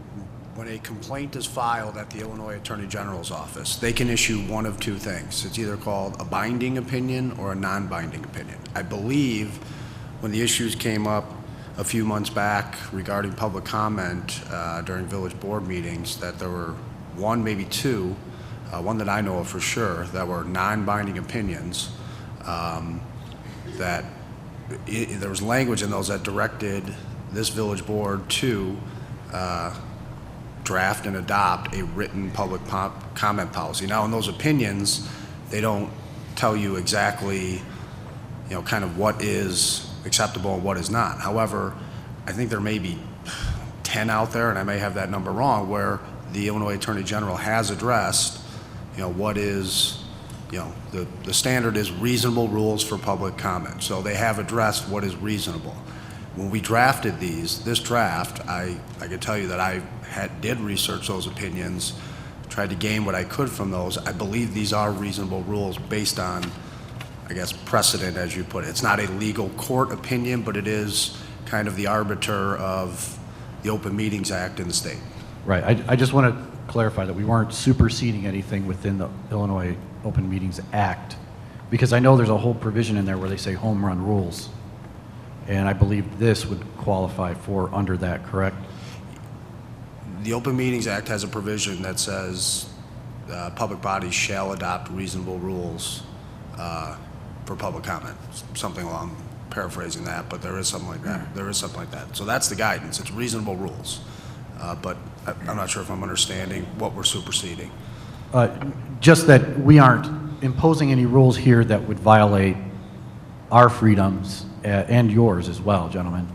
a complaint is filed at the Illinois Attorney General's office, they can issue one of two things. It's either called a binding opinion or a non-binding opinion. I believe when the issues came up a few months back regarding public comment during village board meetings, that there were one, maybe two, one that I know of for sure, that were non-binding opinions, that there was language in those that directed this village board to draft and adopt a written public comment policy. Now, in those opinions, they don't tell you exactly, kind of what is acceptable and what is not. However, I think there may be 10 out there, and I may have that number wrong, where the Illinois Attorney General has addressed, what is, the standard is reasonable rules for public comment. So they have addressed what is reasonable. When we drafted this draft, I can tell you that I did research those opinions, tried to gain what I could from those. I believe these are reasonable rules based on, I guess, precedent, as you put it. It's not a legal court opinion, but it is kind of the arbiter of the Open Meetings Act in the state. Right. I just want to clarify that we weren't superseding anything within the Illinois Open Meetings Act, because I know there's a whole provision in there where they say home run rules, and I believe this would qualify for under that, correct? The Open Meetings Act has a provision that says public bodies shall adopt reasonable rules for public comment. Something along, paraphrasing that, but there is something like that. There is something like that. So that's the guidance. It's reasonable rules. But I'm not sure if I'm understanding what we're superseding. Just that we aren't imposing any rules here that would violate our freedoms and yours as well, gentlemen.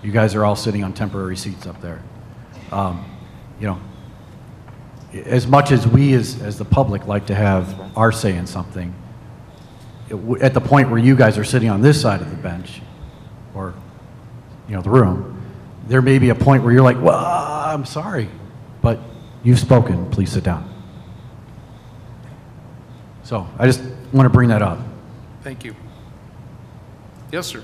You guys are all sitting on temporary seats up there. As much as we as the public like to have our say in something, at the point where you guys are sitting on this side of the bench, or, the room, there may be a point where you're like, well, I'm sorry, but you've spoken, please sit down. So I just want to bring that up. Thank you. Yes, sir.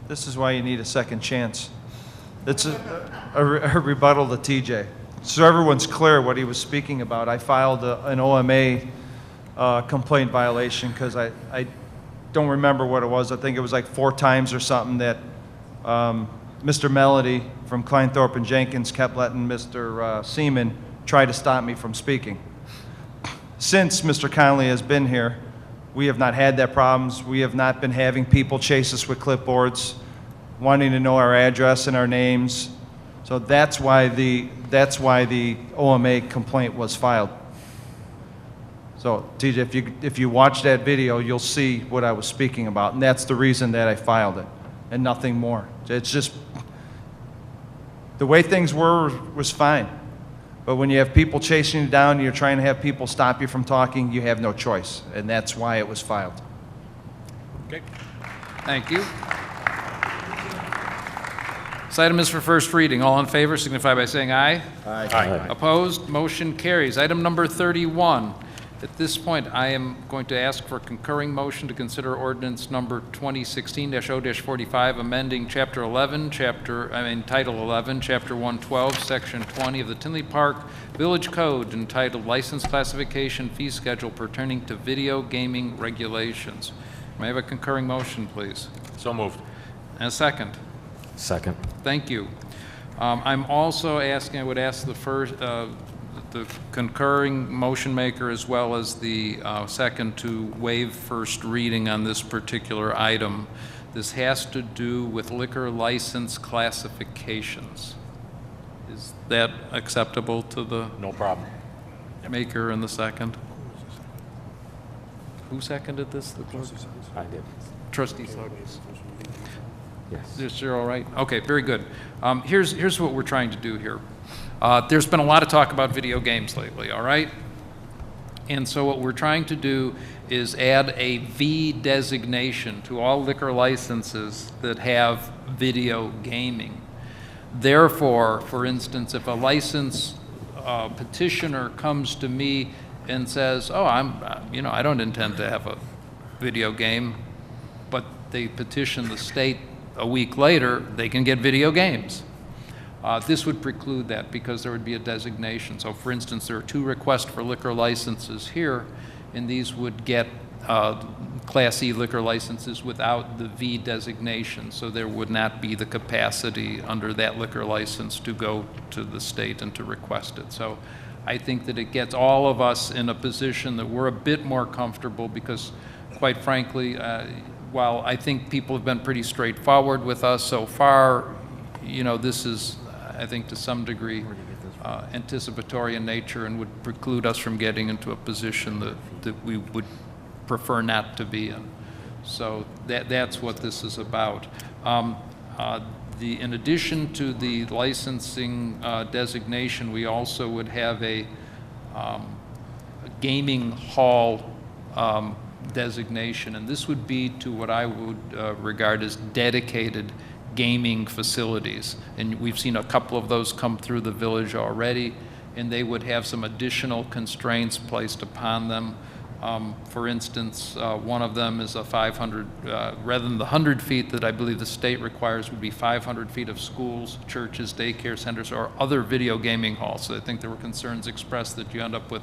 This is why you need a second chance. It's a rebuttal to TJ. So everyone's clear what he was speaking about. I filed an OMA complaint violation because I don't remember what it was. I think it was like 4 times or something that Mr. Melody from Kleinthorpe and Jenkins kept letting Mr. Seaman try to stop me from speaking. Since Mr. Conley has been here, we have not had that problems. We have not been having people chase us with clipboards, wanting to know our address and our names. So that's why the OMA complaint was filed. So TJ, if you watch that video, you'll see what I was speaking about, and that's the reason that I filed it, and nothing more. It's just the way things was fine. But when you have people chasing you down and you're trying to have people stop you from talking, you have no choice, and that's why it was filed. Okay. Thank you. This item is for first reading. All in favor signify by saying aye. Aye. Aye. Opposed? Motion carries. Item number 31. At this point, I am going to ask for concurring motion to consider ordinance number 2016-0-45, amending Chapter 11, Title 11, Chapter 112, Section 20 of the Tinley Park Village Code, entitled License Classification Fee Schedule pertaining to video gaming regulations. May I have a concurring motion, please? So moved. And a second. Second. Thank you. I'm also asking, I would ask the concurring motion maker as well as the second to waive first reading on this particular item. This has to do with liquor license classifications. Is that acceptable to the No problem. maker and the second? Who seconded this? The clerk? I did. Trustee Suggs. Yes. Is you're all right? Okay, very good. Here's what we're trying to do here. There's been a lot of talk about video games lately, all right? And so what we're trying to do is add a V designation to all liquor licenses that have video gaming. Therefore, for instance, if a license petitioner comes to me and says, oh, I don't intend to have a video game, but they petition the state a week later, they can get video games. This would preclude that because there would be a designation. So for instance, there are 2 requests for liquor licenses here, and these would get Class E liquor licenses without the V designation. So there would not be the capacity under that liquor license to go to the state and to request it. So I think that it gets all of us in a position that we're a bit more comfortable because, quite frankly, while I think people have been pretty straightforward with us so far, this is, I think, to some degree anticipatory in nature and would preclude us from getting into a position that we would prefer not to be in. So that's what this is about. In addition to the licensing designation, we also would have a gaming hall designation, and this would be to what I would regard as dedicated gaming facilities. And we've seen a couple of those come through the village already, and they would have some additional constraints placed upon them. For instance, one of them is a 500, rather than the 100 feet that I believe the state requires, would be 500 feet of schools, churches, daycare centers, or other video gaming halls. So I think there were concerns expressed that you end up with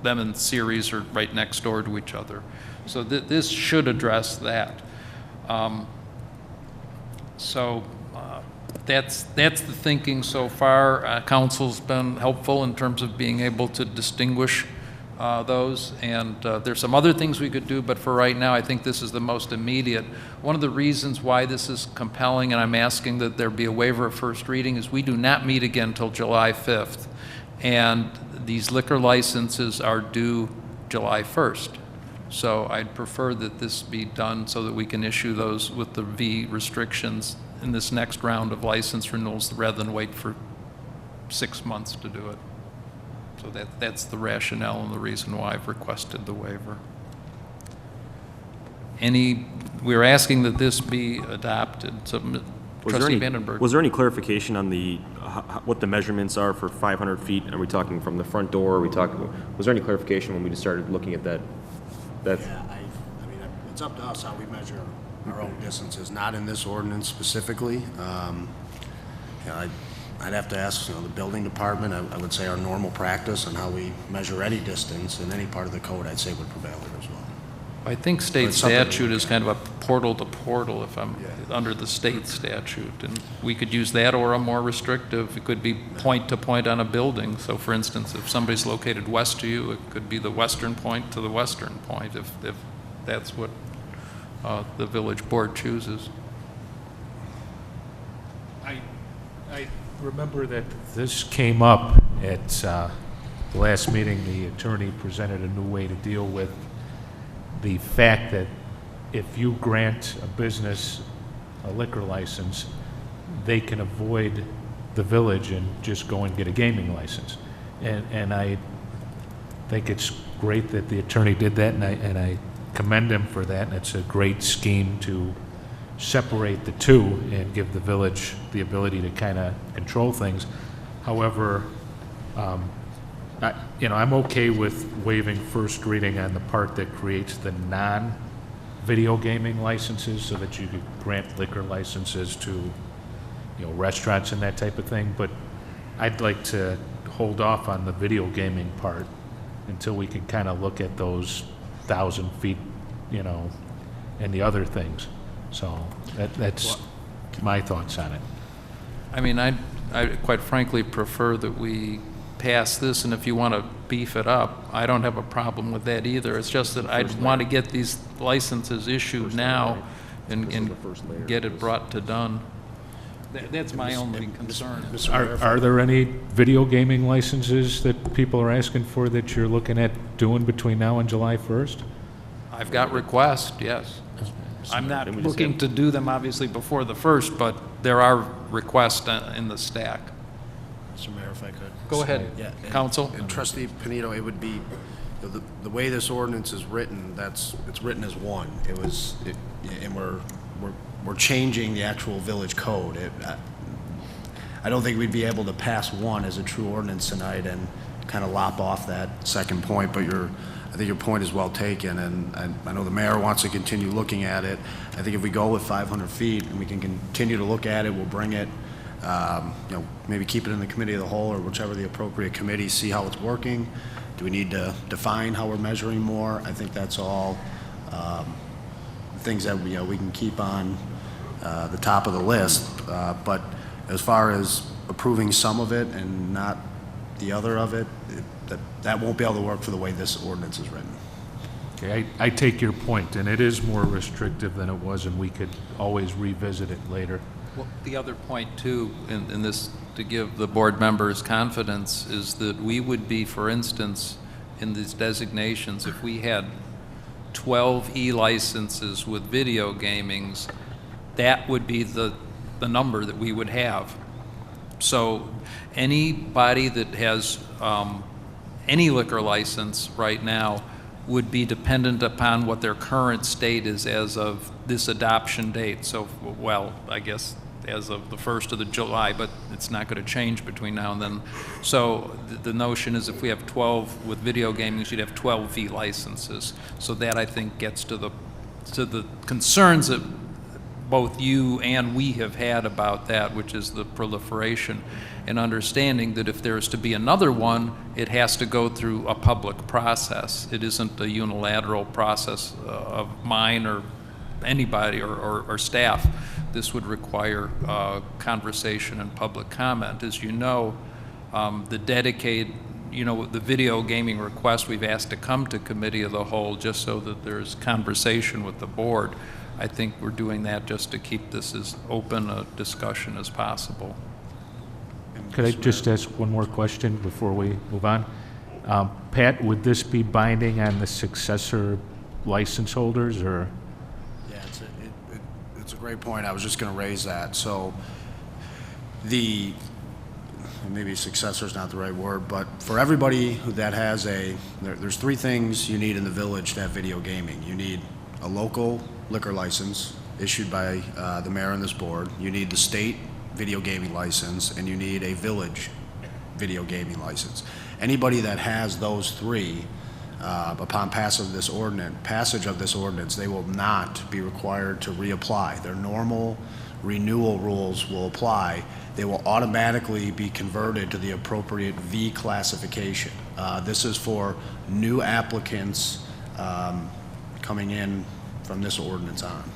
them in series or right next door to each other. So this should address that. That's the thinking so far. Council's been helpful in terms of being able to distinguish those, and there's some other things we could do, but for right now I think this is the most immediate. One of the reasons why this is compelling, and I'm asking that there be a waiver of first reading, is we do not meet again until July 5th, and these liquor licenses are due July 1st. So I'd prefer that this be done so that we can issue those with the V restrictions in this next round of license renewals rather than wait for 6 months to do it. So that's the rationale and the reason why I've requested the waiver. We're asking that this be adopted. So, Trustee Vandenberg. Was there any clarification on what the measurements are for 500 feet? Are we talking from the front door? Was there any clarification when we just started looking at that? Yeah, I mean, it's up to us how we measure our own distances, not in this ordinance specifically. I'd have to ask, the building department. I would say our normal practice on how we measure any distance in any part of the code, I'd say would prevail there as well. I think state statute is kind of a portal to portal if I'm under the state statute, and we could use that or a more restrictive. It could be point to point on a building. So for instance, if somebody's located west to you, it could be the western point to the western point if that's what the village board chooses. I remember that this came up at the last meeting. The attorney presented a new way to deal with the fact that if you grant a business a liquor license, they can avoid the village and just go and get a gaming license. And I think it's great that the attorney did that, and I commend him for that. And it's a great scheme to separate the two and give the village the ability to kind of control things. However, I'm okay with waiving first reading on the part that creates the non-video gaming licenses so that you could grant liquor licenses to, restaurants and that type of thing. But I'd like to hold off on the video gaming part until we can kind of look at those 1,000 feet, and the other things. So that's my thoughts on it. I mean, I quite frankly prefer that we pass this, and if you want to beef it up, I don't have a problem with that either. It's just that I want to get these licenses issued now and get it brought to done. That's my only concern. Are there any video gaming licenses that people are asking for that you're looking at doing between now and July 1st? I've got requests, yes. I'm not looking to do them, obviously, before the 1st, but there are requests in the stack. Mr. Mayor, if I could. Go ahead, Yeah, and- Counsel. And Trustee Panito, it would be, the way this ordinance is written, it's written as one. And we're changing the actual village code. I don't think we'd be able to pass one as a true ordinance tonight and kind of lop off that second point, but I think your point is well taken, and I know the mayor wants to continue looking at it. I think if we go with 500 feet and we can continue to look at it, we'll bring it, maybe keep it in the committee of the whole or whichever the appropriate committee, see how it's working. Do we need to define how we're measuring more? I think that's all things that we can keep on the top of the list. But as far as approving some of it and not the other of it, that won't be able to work for the way this ordinance is written. Okay, I take your point, and it is more restrictive than it was, and we could always revisit it later. Well, the other point, too, in this, to give the board members confidence, is that we would be, for instance, in these designations, if we had 12 e-licenses with video gamings, that would be the number that we would have. So anybody that has any liquor license right now would be dependent upon what their current state is as of this adoption date. So, well, I guess as of the 1st of July, but it's not going to change between now and then. So the notion is if we have 12 with video gaming, you'd have 12 V licenses. So that, I think, gets to the concerns that both you and we have had about that, which is the proliferation, and understanding that if there is to be another one, it has to go through a public process. It isn't a unilateral process of mine or anybody or staff. This would require conversation and public comment. As you know, the dedicated, the video gaming request we've asked to come to committee of the whole just so that there's conversation with the board. I think we're doing that just to keep this as open a discussion as possible. Could I just ask one more question before we move on? Pat, would this be binding on the successor license holders, or? Yeah, it's a great point. I was just going to raise that. So maybe successor is not the right word, but for everybody that has there's 3 things you need in the village to have video gaming. You need a local liquor license issued by the mayor and this board. You need the state video gaming license, and you need a village video gaming license. Anybody that has those 3, upon passage of this ordinance, they will not be required to reapply. Their normal renewal rules will apply. They will automatically be converted to the appropriate V classification. This is for new applicants coming in from this ordinance on.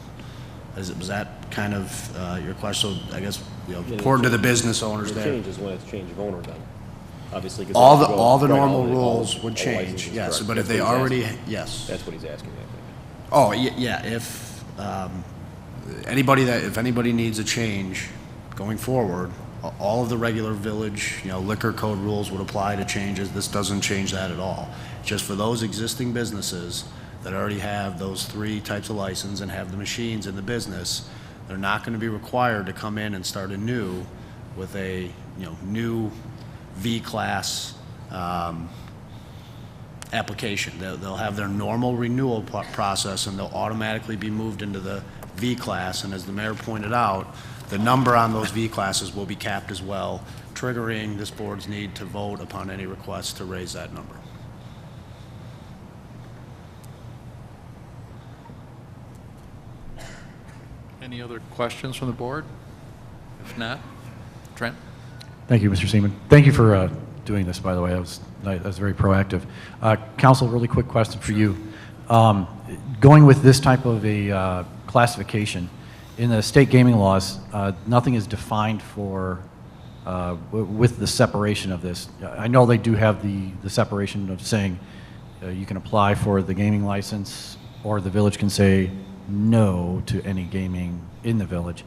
Was that kind of your question? So I guess, according to the business owners there. The change is when it's change of owner then, obviously. 'Cause all the right, normal the rules would all change, licenses, yes, correct. but if That's they what he's already, asking. yes. That's what he's asking, I think. Oh, yeah, if anybody needs a change going forward, all of the regular village, liquor code rules would apply to changes. This doesn't change that at all. Just for those existing businesses that already have those 3 types of license and have the machines in the business, they're not going to be required to come in and start anew with a, new V-class application. They'll have their normal renewal process, and they'll automatically be moved into the V-class. And as the mayor pointed out, the number on those V-classes will be capped as well, triggering this board's need to vote upon any request to raise that number. Any other questions from the board? If not, Trent? Thank you, Mr. Seaman. Thank you for doing this, by the way. That was very proactive. Council, really quick question for you. Going with this type of a classification, in the state gaming laws, nothing is defined for with the separation of this. I know they do have the separation of saying you can apply for the gaming license, or the village can say no to any gaming in the village.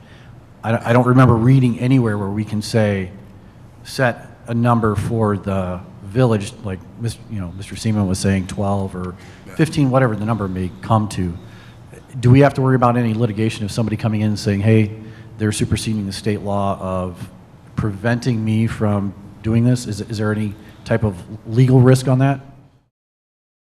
I don't remember reading anywhere where we can say set a number for the village, like Mr. Seaman was saying, 12 or 15, whatever the number may come to, do we have to worry about any litigation of somebody coming in and saying, hey, they're superseding the state law of preventing me from doing this? Is there any type of legal risk on that?